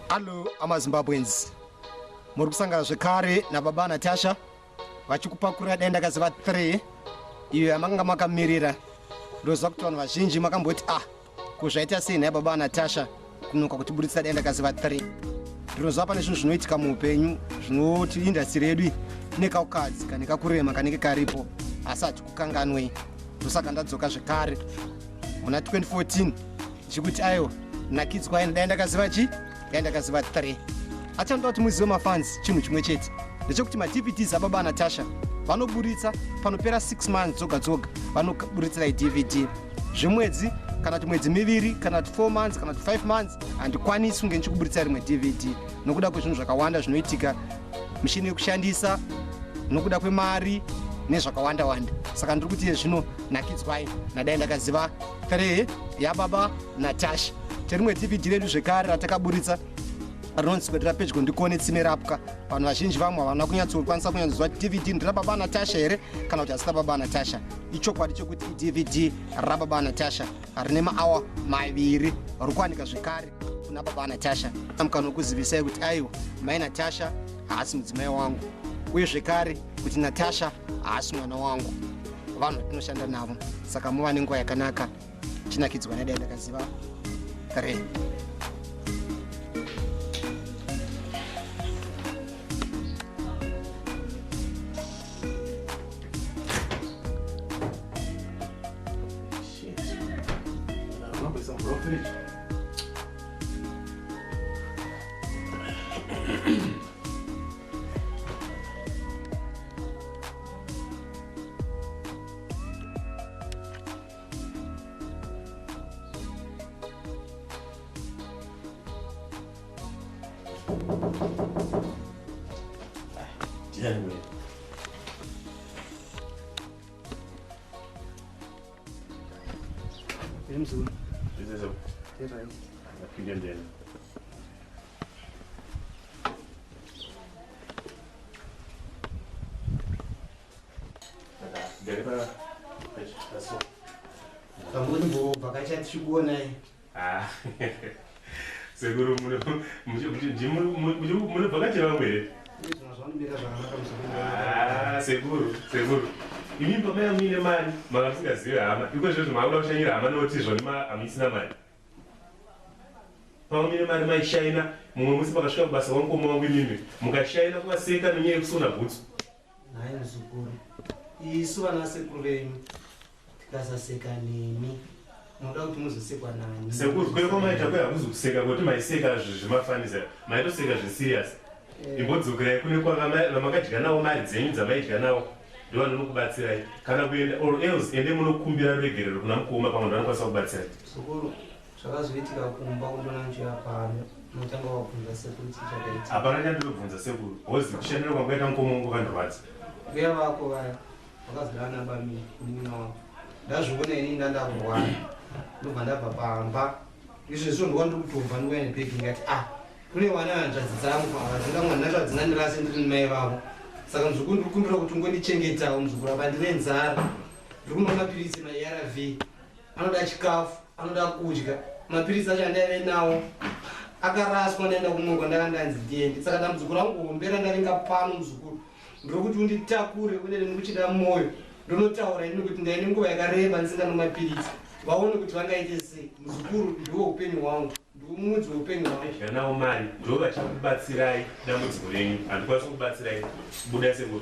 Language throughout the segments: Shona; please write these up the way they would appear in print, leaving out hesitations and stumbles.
Hello, amaZimbabweans. Muri kusangana zvekare nababa Natasha vachikupakura Ndakaziva 3 iyo yamanga makamirira. Ndoziva kuti vanhu vazhinji makamboti kuzvaita sei nababa Natasha kunoka kutiburitsa Ndakaziva 3. Ndinoziva pane zvinhu zvinoitika muupenyu zvinoti industry yedu nekaukadzi kana kakurema kanenge karipo asi hatikukanganwe. Ndosaka ndadzoka zvekare muna 2014 chikuti aiwa nakidzwa Ndakaziva chi Ndakaziva 3. Achanoda kuti muzive mafans chinhu chimwe chete ndechekuti ma-DVDs ababa Natasha vanoburitsa panopera 6 months dzoga dzoga vanoburitsira DVD zvemwedzi kana kuti mwedzi miviri kana kuti 4 months kana kuti 5 months handikwanisi kunge ndichikuburitsa rimwe DVD nokuda kwezvinhu zvakawanda zvinoitika, mishini yekushandisa, nokuda kwemari nezvakawanda wanda. Saka ndiri kuti zvino nakidzwai Ndakaziva 3 yababa Natasha. Terimwe DVD redu zvekare ratakaburitsa rinonzi kwetera pedyo ndikuone tsime rapwa. Vanhu vazhinji vamwe havana kunyatsokwanisa kunyanzwa DVD ndirababa Natasha here kana kuti hasina baba Natasha. Ichokwadi chokuti DVD rababa Natasha rine maawa maviri rikuwanika zvekare kuna baba Natasha. Mukanokuzivisai kuti aiwa mai Natasha haasi mudzimai wangu uye zvekare kuti Natasha haasi mwana wangu, vanhu vatinoshanda navo. Saka muva nenguva yakanaka chinakidzwa Ndakaziva 3. Seguro seguro imi pamaya muine mari makasingazive hama iko zvezvo makuda kushanyira hama noti zvoni hamisina mari pamamine mari maishaina mumwe musi makasvika kubasa kwamukoma wangu imimi mukashaina kuvaseka nenyaya yekusona bhutsu. Nhai muzukuru, isu vana sekuru venyu tikasaseka nemi munoda kuti muzosekwa nani? Sekuru kweko maita kwe hakuzi kuseka kuti maiseka zvimafanisa maitoseka zviserious. Imbodzokerai kune kwamakadya nawo mari dzenyu dzamaidya nawo ndovanonokubatsirai kana kuenda or else ende munokumbira ruregerero kuna mukoma pamwe vanokwanisa kubatsirai. Sekuru zvakazoitika kumba kundona njiya pano unotanga wabvunza sekuru chichakaita. Hapana chandinobvunza sekuru hozi kushandira kwamboita mukoma wangu kandorwadza. Uya vako vaya vakazirana bami kunina wangu ndazviona ini ndandakurwara ndobva ndabva pamba izvezvo ndova ndiri kutomba ndikuya nepeki ndikati kune vana hanzvadzi dzangu havadzinga mwana nacho hadzina ndirasi ndiri nimai vavo. Saka muzukuru ndiri kumbira kuti ungondichengetawo muzukuru apa ndine nzara ndiri kuno mapirisi ma-ARV anoda chikafu anoda kudya. Mapirisi acho andaive nawo akaraswa ndaenda kumwe ndakandanzi ndiende. Saka damuzukuru angu kuhombera ndavenga pano muzukuru ndiri kuti unditakure kunene ndikuchida mwoyo ndonotaura ini kuti ndaine nguva yakareba ndisinga nomapirisi vaone kuti vangaite sei. Muzukuru ndiwo upenyu hwangu, ndiwo mumudzi weupenyu hwangu. Nawo mari ndo vachakubatsirai dambudziko renyu handikwanisi kubatsirai buda sekuru.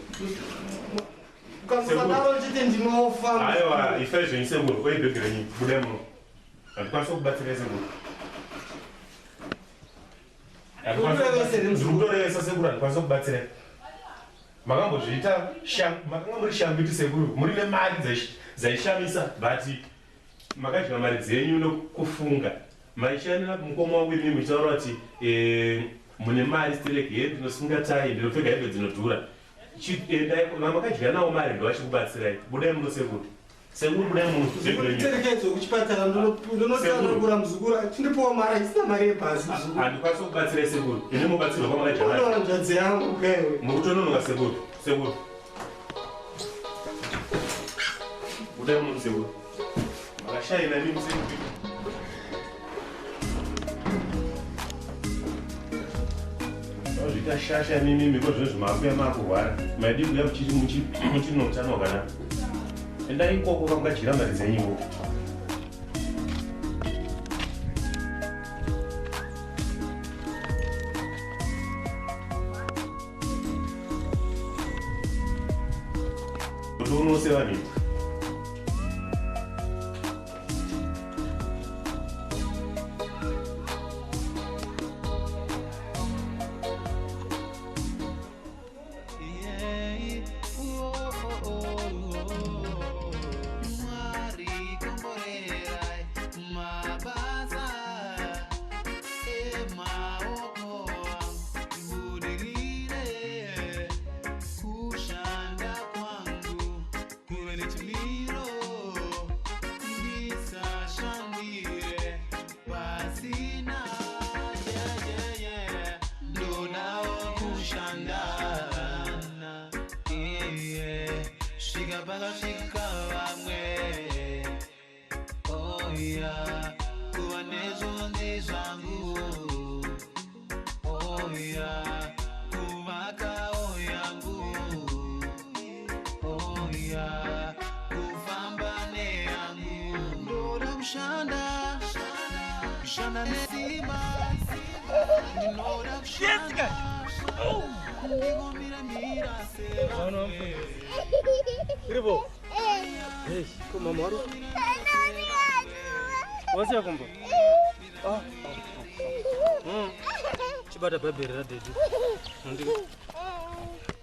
Ukamusadaro chete ndinofa. Aiwa ifai zvenyu sekuru uye bhegi renyu buda muno handikwanisi kubatsirai sekuru. Ndikutorevesa sekuru handikwanisi kubatsirai. Makambozviita makanga muri shangu iti sekuru muri nemari dzaishamisa but makadya mari dzenyu nokufunga maishanira mukoma wangu imimi muchitaura kuti mune mari stereki hembe dzinosungatai ndinopfeka hembe dzinodhura makadya nawo mari ndovachikubatsirai. Budai muno sekuru. Sekuru budai muno. Terekedzo kuchipatara ndonosanogura muzukuru tindipowo mari isina mari yebhasi. Handikwanisi kubatsirai sekuru. Ine mubatsirwa kwamakadya mari. Hanzvadzi yangu kaiwe. Mukutononoka sekuru. Sekuru. Budai muno sekuru. Makashaina nini sekuru. ndikashasha mimi kozvo zvimakuya makurwara maidi kuya muchiri noutano hwakanaka endai ikoko kamukajira mari dzenyuwo kuti unoseva nini Chibata babiri radedi.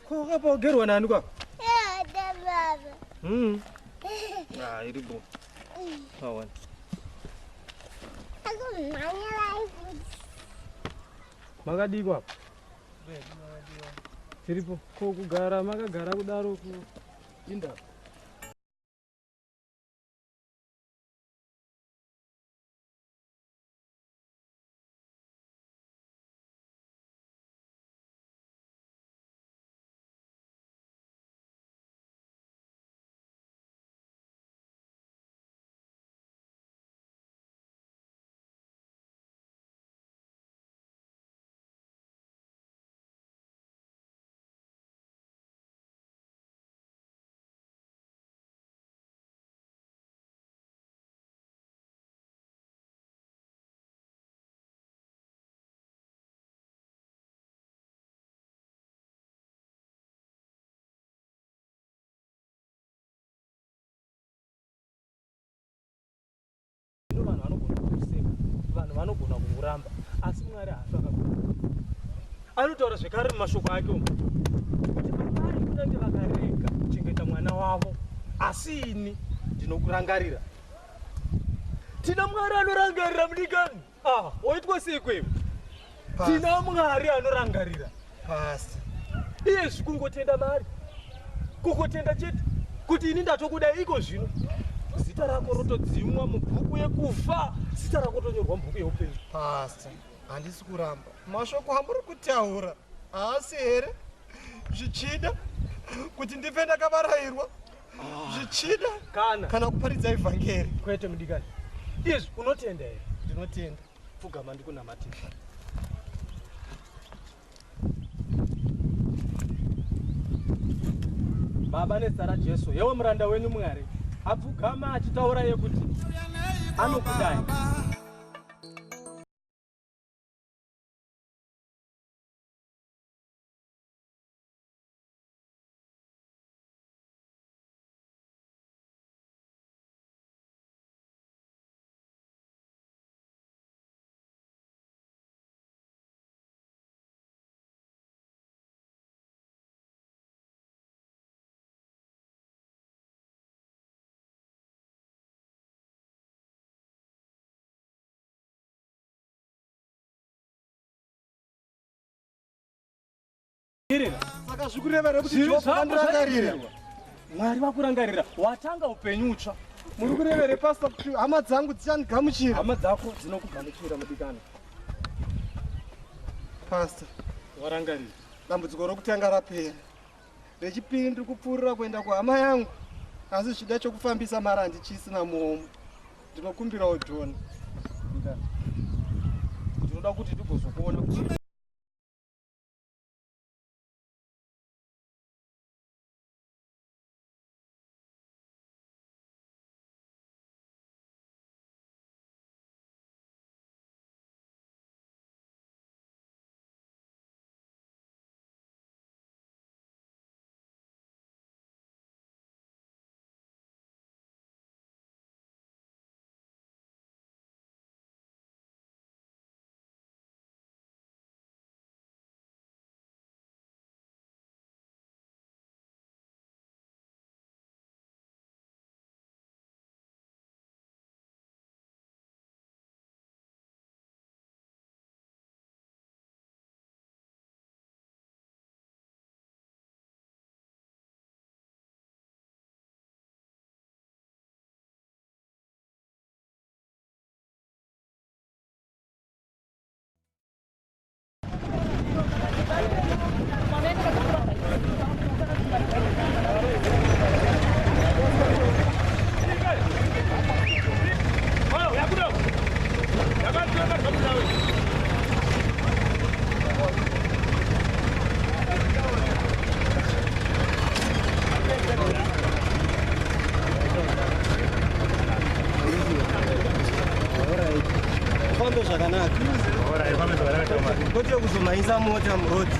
Ko kapo gerwa nani kwa? Ah, iribo. Hawan. Magadi kwa? Iribo ko kugara makagara kudaro ku inda. Vanhu vanogona kuramba asi Mwari hafi akakura. Anotaura zvekare mumashoko ake umu kuti amai kunyange vakarega kuchengeta mwana wavo asi ini ndinokurangarira. Tina Mwari anorangarira mudikani. Waitwa sei kwevu? Tina Mwari anorangarira. Pasi. Iye zvikungotenda Mwari. Kukotenda chete kuti ini ndatokuda iko zvino. Zita rako rotodzimwa mubhuku yekufa, zita rako rotonyorwa mubhuku yeupenyu. Pasi. Handisi kuramba. Mashoko hamuri kutaura. Asi here zvichida kuti ndife ndakavarayirwa. Zvichida kana kuparidza evhangeri. Kwete mudikani. Izvi unotenda here? Ndinotenda. Pfugama ndikunamatira. Baba nezita raJesu, yewe muranda wenyu Mwari, apfugama achitaura yekuti anokudai. Saka zvikurevera kuti zvokurangarira. Mwari vakurangarira, watanga upenyu utsva. Muri kurevere pastor kuti hama dzangu dzichandigamuchira. Hama dzako dzinokugamuchira mudikani. Pastor, warangarira. Dambudziko rokutanga rapera. Rechipiri ndiri kupfuurira kuenda kuhama yangu. Asi zvida chokufambisa mari handichisina muomo. Ndinokumbirawo John. Ndinoda kuti ndigozokuona kuti ifambe zvakanaka. Ora ifambe zvakanaka mama. Kote kuzomaisa mota murodi.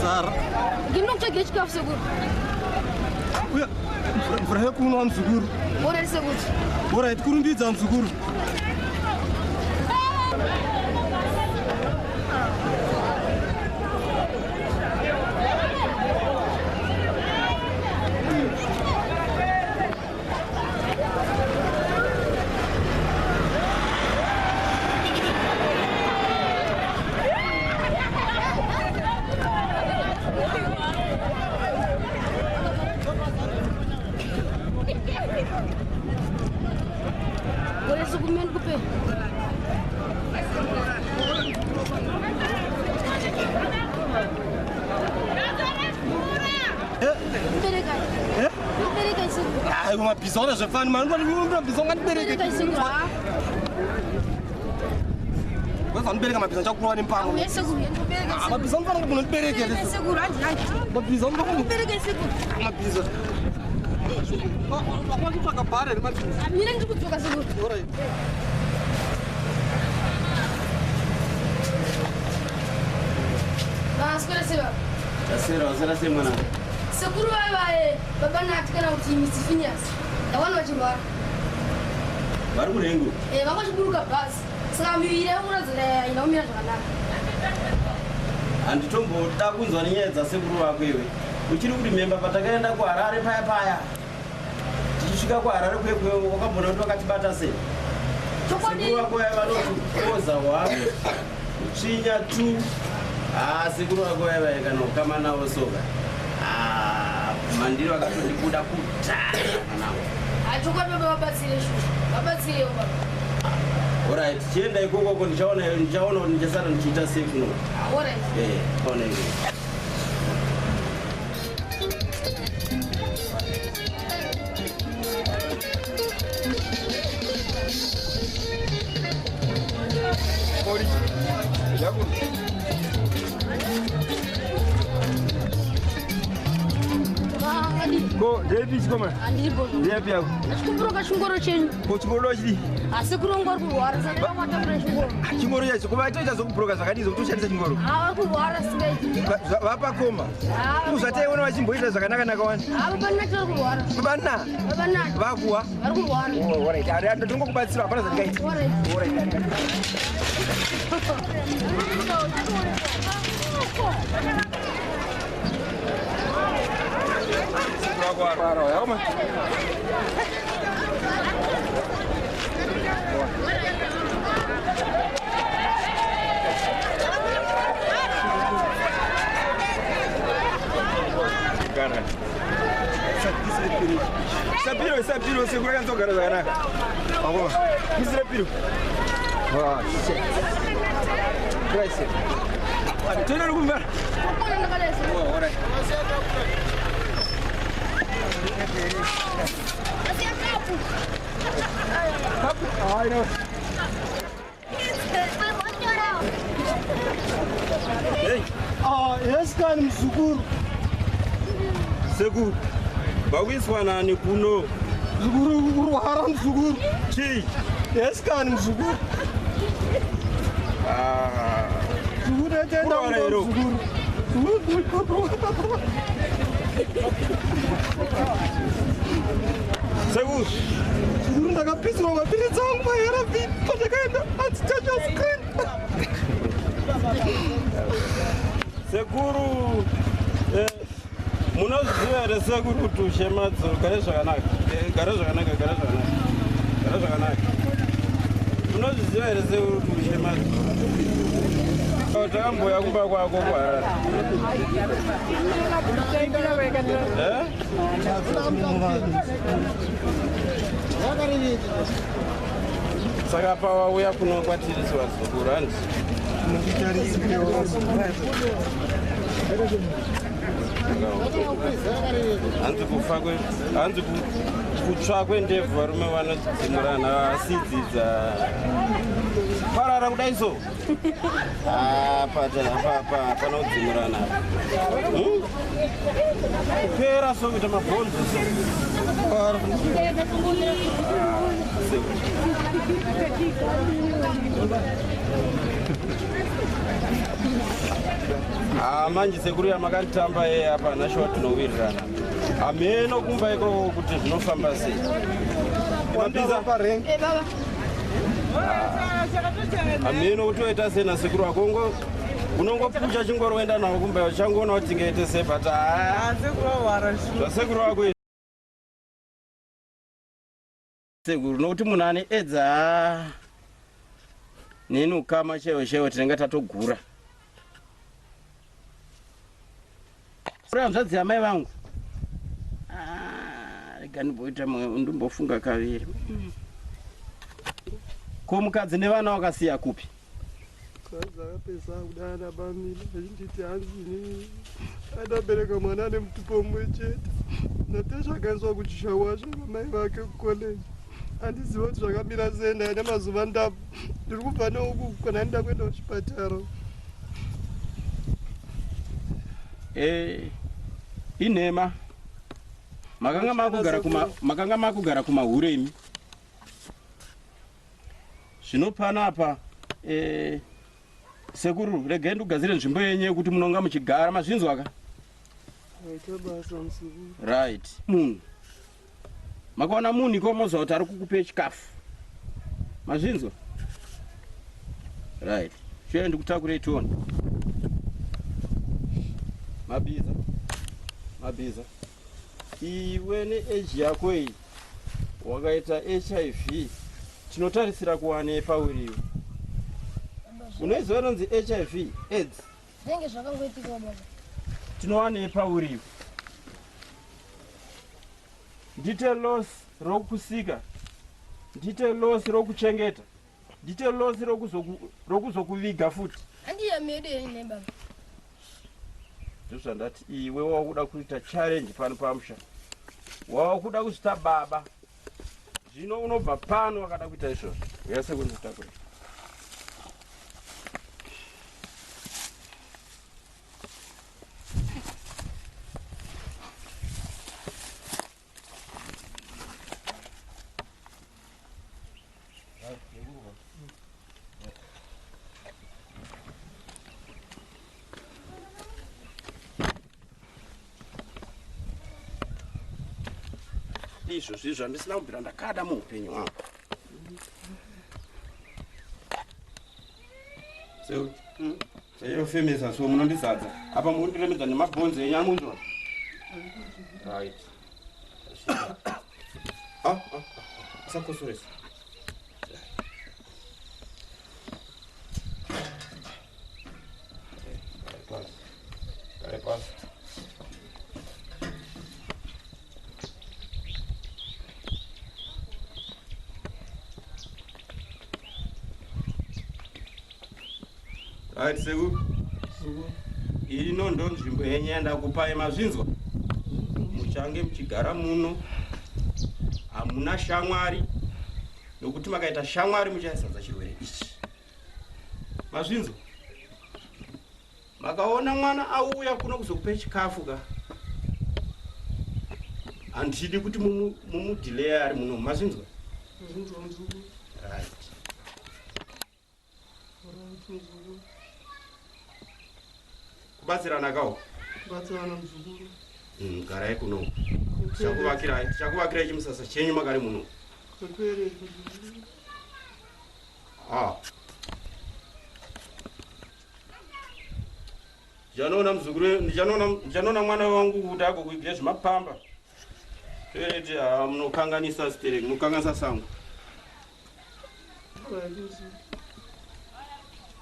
Zara. Gimana kita gech kaf segur? Uya, berapa kuno am segur? Ora segur. Ora itu kurun di jam segur. Uma pisona je fan man uma pisona kan bere ke Gua fan bere ka ma pisona cha kuwa ni mpango ma pisona fan ko bere ke ma pisona ko bere ke ma pisona ma ku ka bare ma ni nang ku ka segur ora Mas kora seba Sera semana Seguro vai baba na atikana uti Mr. Phineas. Tawani wachibara. Bari kurengo. Vanga chiburuka basi. Saka miviri yamunadzira inaumira zvakanaka. Handitomboda kunzwa nyaya dzasekuru vako iwe. Uchiri kurimemba patakaenda kuHarare paya. Tichisvika kuHarare kwekweyo wakambona kuti wakatibata sei? Sekuru vako vanoti koza hwavo. Kutsvinya tu. Sekuru vako vaiva kana ukama navo soka. Mandiro akatondikuda kutara nawo. Achokwa baba wabatsire shu. Wabatsire baba. Alright, chienda ikoko ndichaona ndichasara ndichiita safe no. Alright. Ona hiyo. Poli. Yako. Go, Davis koma. Andi bono. Dia pia. Achikuburuka chingoro chenyu. Ko chingoro chidi. Asi kurongwa kurwara saka vamatambura chingoro. Chingoro yacho kuba chaita zokuburuka zvakadizvo kutoshandisa chingoro. Ava kurwara singaiti. Vapa koma. Uzataiona vachimboita zvakanaka nakawanda. Ava panna tiri kurwara. Bana. Bana. Vakuwa. Vari kurwara. Oh, alright. Ari ndingo kubatsira hapana zvandingaita. Alright. Sapiro, segura que eu tô garagana. Vamos. Misra Piro. Ah, shit. Cresce. Tena no gumbara. Ora. Ai, não. Ei. Esse cara me seguro. Seguro. Bawiswa nani kuno? Seguro haram seguro. Chi. Esse cara me seguro. Seguro é de não seguro. Seguro. Seguro da cabeça não vai precisar vai era vir para chegar antes de já screen. Seguro. Munozviwa seguro kuti ushemadzo gare zvakanaka. Munozviziva here seguro kuti ushemadzo. Takamboya kumba kwako kuharare. Saka pawauya kuno kwatiriswa zukuru handi. Hanzi kutsva kwendebvu varume vanodzimurana asidzidza parara kudai so panodzimurana kupera so kuita mabhonzo manje sekuru yamakanditamba apa nashowa tinowirirana ameno kumba iko kuti zvinofamba sei mabiza ameno kuti oita sei nasekuru wako unongopucha chingoro uenda nawo kumba uchangoona kuti tingaite sei but zvasekuru wako sekuru nokuti munhu ane edza neni ukama chewo tinenge tatogura hanzvadzi yamai vangu rega ndimboita ndimbofunga kaviri ko mukadzi nevana wakasiya kupi kadzi akapesa kudana bamila achinditi hanzini adabereka mwana ane mutupo mumwe chete natesha akaiswa kuchishawasha vamai vake kukoleji handiziva kuti zvakamira sei ndaine mazuva ndapo ndiri kubva neuku kana ndida kuenda kuchipatara inhema makanga makugara kumahure imi zvino panapa sekuru regai ndikugadzire nzvimbo yenyu yekuti munonga muchigara mazvinzwa ka right munhu makaona munhu ikomozva kuti ari kukupe chikafu mazvinzwa right shuya ndikutakurei tione mabiza iwe neeji yako iyi wakaita HIV tinotarisira kuwane pauriwe unoiziva nonzi HIV AIDS zvenge zvakangoitika baba tinowane pauriwe ndite loss rokusika ndite loss rokuchengeta ndite loss rokuzokuviga futi handiyamede ine baba ndozvandati iwe wakuda kuita challenge pano pamusha wakuda kuzita baba zvino unobva pano wakada kuita izvozvo yese kunditakura izvo zvizvo zvandisina kubvira ndakada muupenyu hwangu seofemesa so munondizadza apa mundiremedza nemabhonzo enyu amunzwa right Usakosoresa. Gare pasi. Right, Segu. Ino ndo nzvimbo yenyu yandakupai mazvinzwa. Muchange muchigara muno. Hamuna shamwari. Nokuti makaita shamwari muchazadza chirwere ichi. Mazvinzwa. Makaona mwana auya kuno kuzokupa chikafu ka. Handidi kuti mumudelay ari muno. Mazvinzwa. Right. Kubatsirana kawo. Kubatsirana mzukuru. Garai kuno. Chakuvakirai chimusasa chenyu magari muno. Kwekwerere. Ndichanoona mwana wangu kuti agokuigira zvemapamba. Toereti munokanganisa sitere, munokanganisa sango.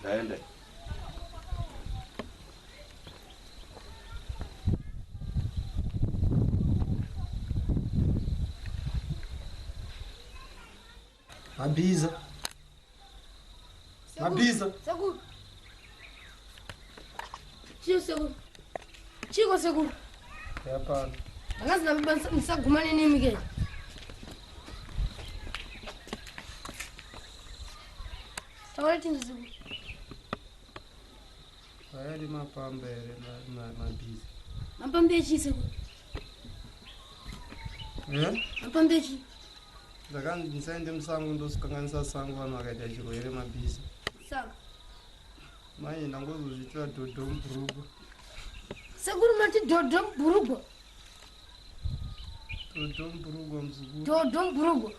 Ndaenda. Mabiza. Seguro. Chio seguro. Chiko seguro. Hapana. Angazi na baba nisagumane nini ke? Tawali tingi seguro. Ayali mapambere mabiza. Mapambechi seguro. Mapambechi. Ndisaende musango ndosikanganisa sango vanhu vakaita chirwere mabiza. Saka. Mai ndangozozvitira dhodho mubhurugu. Seguro mati dhodho mubhurugu. Dhodho mubhurugu mzukuru. Dhodho mubhurugu.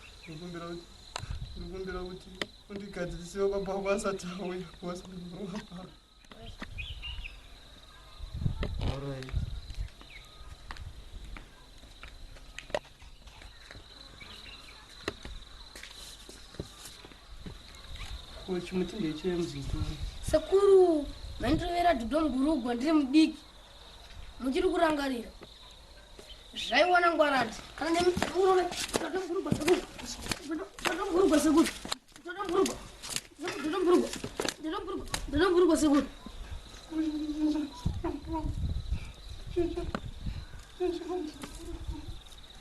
Ndikumbira kuti undigadzirisewo baba wako asati auya kuwasandimurowa pano. Alright. Chimuti ndechemuzukuru. Sekuru, mandrovera dhodho mubhurugu ndiri mudiki. Muchiri kurangarira. Zvaiwana ngwarati. Kana nemuurore dhodho mubhurugu sekuru. Dhodho mubhurugu sekuru. Dhodho mubhurugu. Dhodho mubhurugu. Dhodho mubhurugu. Dhodho mubhurugu sekuru.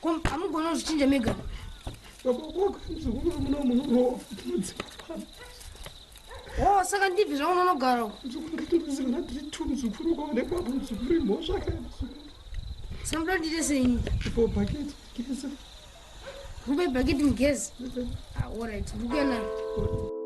Kom, amugona zvichinja mega. Baba wako mzukuru munomurowa. Oh, saka ndibvi zvaunonogara uko. Mzukuru ndiri tu mzukuru kwaonekwa mzukuru imhosva kana mzukuru. Sambuda ndite sei? Ipo bhaketi gezi. Rubai bhaketi mugezi. All right, ndikuya nayo.